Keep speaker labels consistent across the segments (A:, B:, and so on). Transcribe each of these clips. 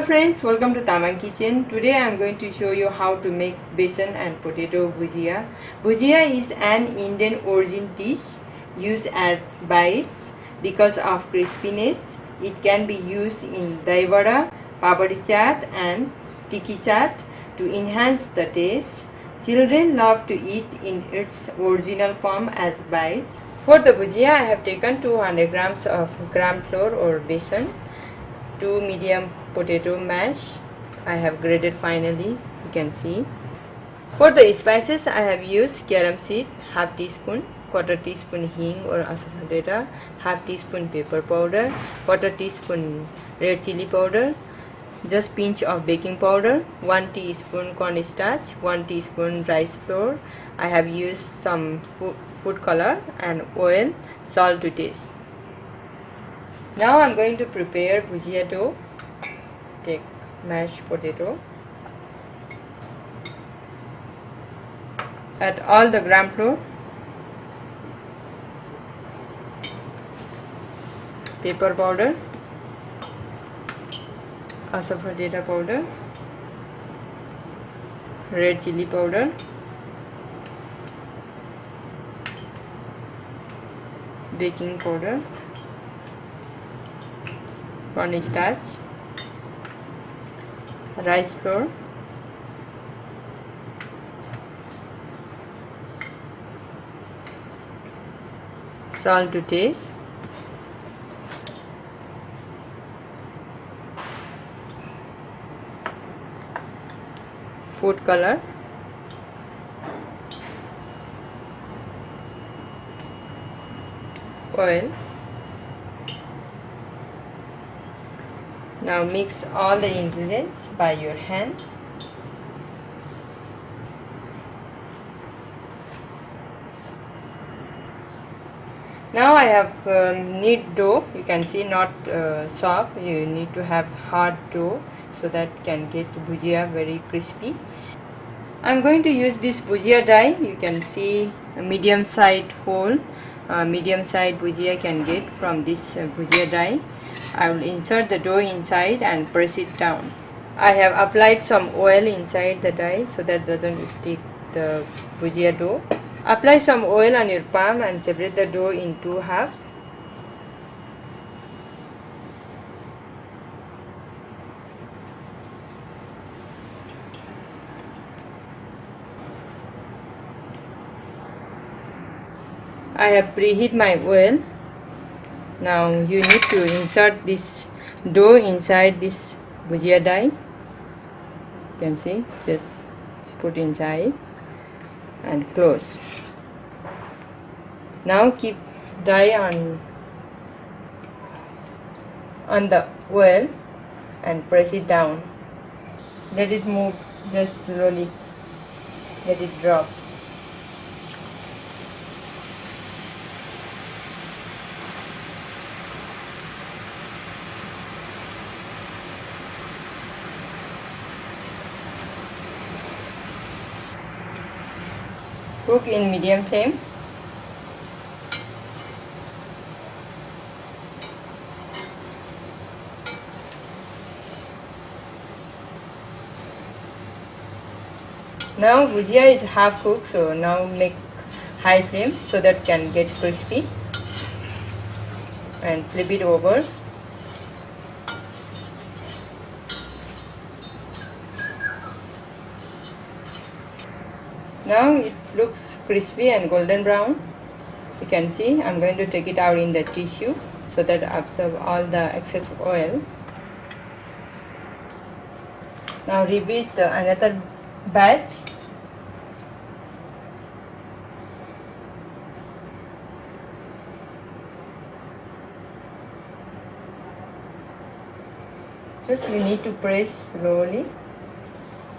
A: friends, welcome to Tamang Kitchen. Today I am going to show you how to make besan and potato bhujia. Bhujia is an Indian origin dish used as bites because of crispiness. It can be used in dahi vada, papadi chaat and tikki chaat to enhance the taste. Children love to eat in its original form as bites. For the bhujia, I have taken 200 grams of gram flour or besan, 2 medium potato mash I have grated finely, you can see. For the spices, I have used carom seed, half teaspoon, quarter teaspoon hing or asafotida, half teaspoon pepper powder, quarter teaspoon red chili powder, just pinch of baking powder, 1 teaspoon cornstarch, 1 teaspoon rice flour. I have used some food color and oil, salt to taste. Now I am going to prepare bhujia dough. Take mashed potato, add all the gram flour, pepper powder, asafotida powder, red chili powder, baking powder, cornstarch, rice flour, salt to taste, food color, oil. Now mix all the ingredients by your hand. Now I have knead dough. You can see not soft. You need to have hard dough so that can get bhujia very crispy. I am going to use this bhujia die. You can see a medium sized hole. Medium sized bhujia can get from this bhujia die. I will insert the dough inside and press it down. I have applied some oil inside the die so that doesn't stick the bhujia dough. Apply some oil on your palm and separate the dough in 2 halves. I have preheat my oil. Now you need to insert this dough inside this bhujia die. You can see, just put inside and close. Now keep die on the oil and press it down. Let it move just slowly. Let it drop. Cook in medium flame. Now bhujia is half cooked, so now make high flame so that can get crispy and flip it over. Now it looks crispy and golden brown. You can see I am going to take it out in the tissue so that absorb all the excess oil. Now repeat another batch. Just you need to press slowly,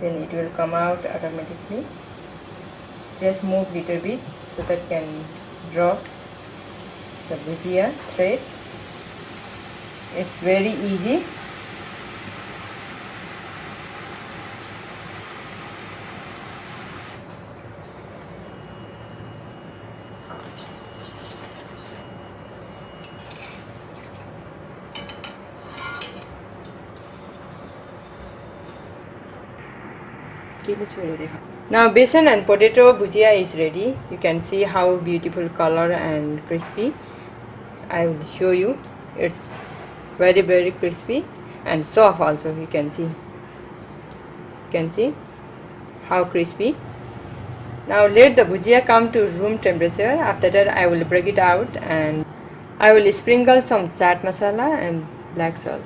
A: then it will come out automatically. Just move little bit so that can drop the bhujia thread. It's very easy. Now besan and potato bhujia is ready. You can see how beautiful color and crispy. I will show you. It's very crispy and soft also. You can see how crispy. Now let the bhujia come to room temperature. After that I will break it out and I will sprinkle some chaat masala and black salt.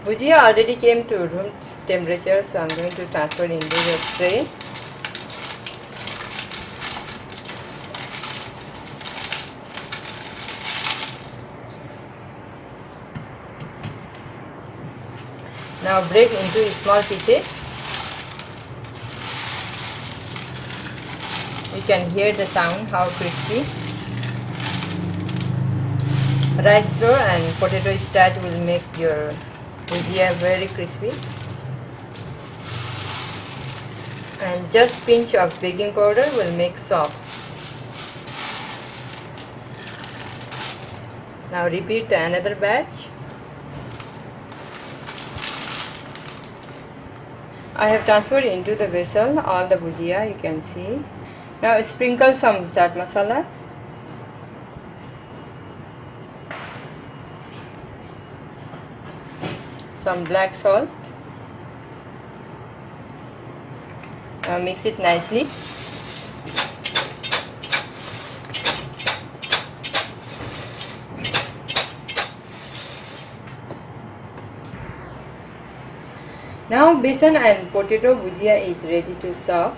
A: Bhujia already came to room temperature, so I'm going to transfer into the tray. Now break into small pieces. You can hear the sound, how crispy. Rice flour and potato starch will make your bhujia very crispy. And just pinch of baking powder will make soft. Now repeat another batch. I have transferred into the vessel all the bhujia, you can see. Now sprinkle some chaat masala. Some black salt. Now mix it nicely. Now besan and potato bhujia is ready to serve.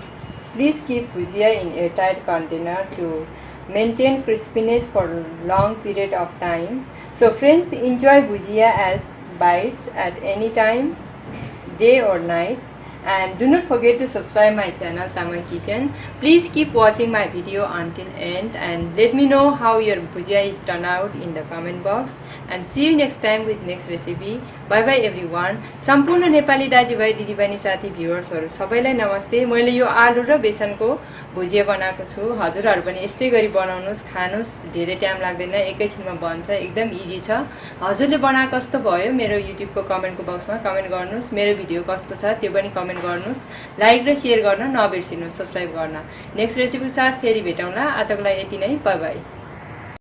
A: Please keep bhujia in a tight container to maintain crispiness for a long period of time. So friends, enjoy bhujia as bites at any time, day or night. And do not forget to subscribe my channel Tamang Kitchen. Please keep watching my video until end and let me know how your bhujia is turned out in the comment box. And see you next time with next recipe. Bye bye everyone. सम्पूर्ण नेपाली दाजुभाइ दिदीबहिनी साथी भ्युअर्सहरु सबैलाई नमस्ते। मैले यो आलु र बेसनको भुजिया बनाएको छु। हजुरहरु पनि यस्तै गरी बनाउनुस्, खानुस्, धेरै टाइम लाग्दैन, एकैछिनमा बन्छ, एकदम इजी छ। हजुरले बनाएको कस्तो भयो मेरो YouTube को कमेन्ट को बक्समा कमेन्ट गर्नुस्। मेरो भिडियो कस्तो छ त्यो पनि कमेन्ट गर्नुस्। लाइक र शेयर गर्न नबिर्सिनुस्, सब्स्क्राइब गर्न। नेक्स्ट रेसिपीको साथ फेरि भेटौँला। आजको लागि यति नै, बाइ बाइ।